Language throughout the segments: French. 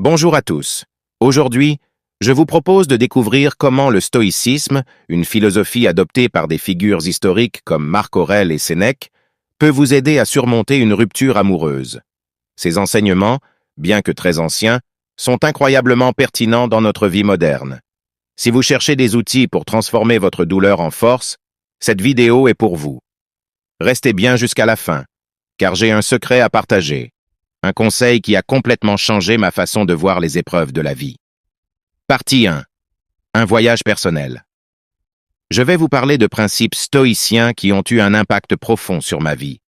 Bonjour à tous. Aujourd'hui, je vous propose de découvrir comment le stoïcisme, une philosophie adoptée par des figures historiques comme Marc Aurèle et Sénèque, peut vous aider à surmonter une rupture amoureuse. Ces enseignements, bien que très anciens, sont incroyablement pertinents dans notre vie moderne. Si vous cherchez des outils pour transformer votre douleur en force, cette vidéo est pour vous. Restez bien jusqu'à la fin, car j'ai un secret à partager. Un conseil qui a complètement changé ma façon de voir les épreuves de la vie. Partie 1. Un voyage personnel. Je vais vous parler de principes stoïciens qui ont eu un impact profond sur ma vie.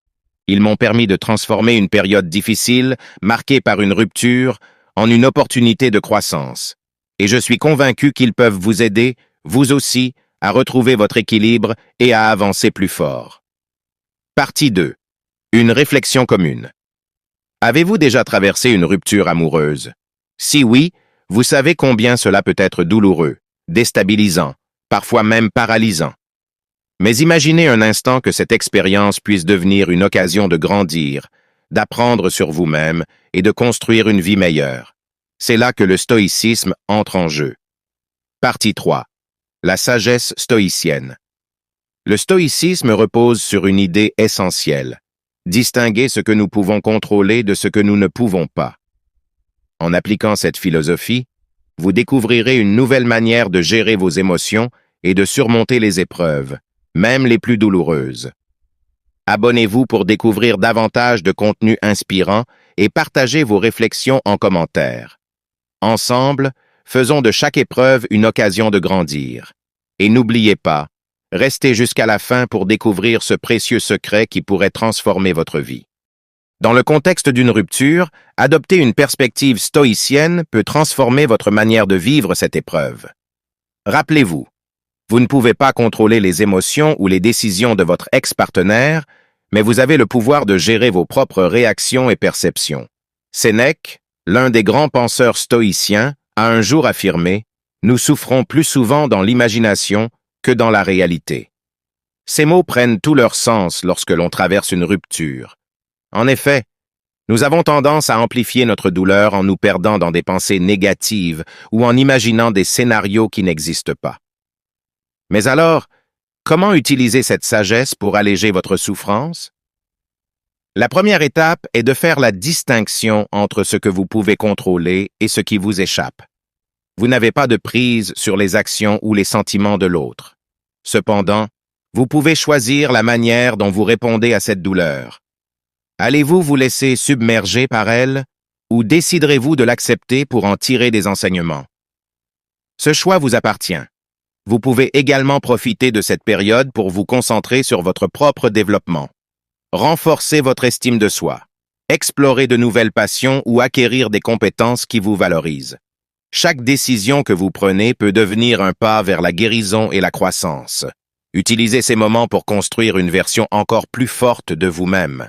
Ils m'ont permis de transformer une période difficile, marquée par une rupture, en une opportunité de croissance. Et je suis convaincu qu'ils peuvent vous aider, vous aussi, à retrouver votre équilibre et à avancer plus fort. Partie 2. Une réflexion commune. Avez-vous déjà traversé une rupture amoureuse? Si oui, vous savez combien cela peut être douloureux, déstabilisant, parfois même paralysant. Mais imaginez un instant que cette expérience puisse devenir une occasion de grandir, d'apprendre sur vous-même et de construire une vie meilleure. C'est là que le stoïcisme entre en jeu. Partie 3. La sagesse stoïcienne. Le stoïcisme repose sur une idée essentielle. Distinguer ce que nous pouvons contrôler de ce que nous ne pouvons pas. En appliquant cette philosophie, vous découvrirez une nouvelle manière de gérer vos émotions et de surmonter les épreuves, même les plus douloureuses. Abonnez-vous pour découvrir davantage de contenu inspirant et partagez vos réflexions en commentaire. Ensemble, faisons de chaque épreuve une occasion de grandir. Et n'oubliez pas, restez jusqu'à la fin pour découvrir ce précieux secret qui pourrait transformer votre vie. Dans le contexte d'une rupture, adopter une perspective stoïcienne peut transformer votre manière de vivre cette épreuve. Rappelez-vous, vous ne pouvez pas contrôler les émotions ou les décisions de votre ex-partenaire, mais vous avez le pouvoir de gérer vos propres réactions et perceptions. Sénèque, l'un des grands penseurs stoïciens, a un jour affirmé « Nous souffrons plus souvent dans l'imagination que dans la réalité ». Ces mots prennent tout leur sens lorsque l'on traverse une rupture. En effet, nous avons tendance à amplifier notre douleur en nous perdant dans des pensées négatives ou en imaginant des scénarios qui n'existent pas. Mais alors, comment utiliser cette sagesse pour alléger votre souffrance? La première étape est de faire la distinction entre ce que vous pouvez contrôler et ce qui vous échappe. Vous n'avez pas de prise sur les actions ou les sentiments de l'autre. Cependant, vous pouvez choisir la manière dont vous répondez à cette douleur. Allez-vous vous laisser submerger par elle ou déciderez-vous de l'accepter pour en tirer des enseignements? Ce choix vous appartient. Vous pouvez également profiter de cette période pour vous concentrer sur votre propre développement. Renforcer votre estime de soi, explorer de nouvelles passions ou acquérir des compétences qui vous valorisent. Chaque décision que vous prenez peut devenir un pas vers la guérison et la croissance. Utilisez ces moments pour construire une version encore plus forte de vous-même.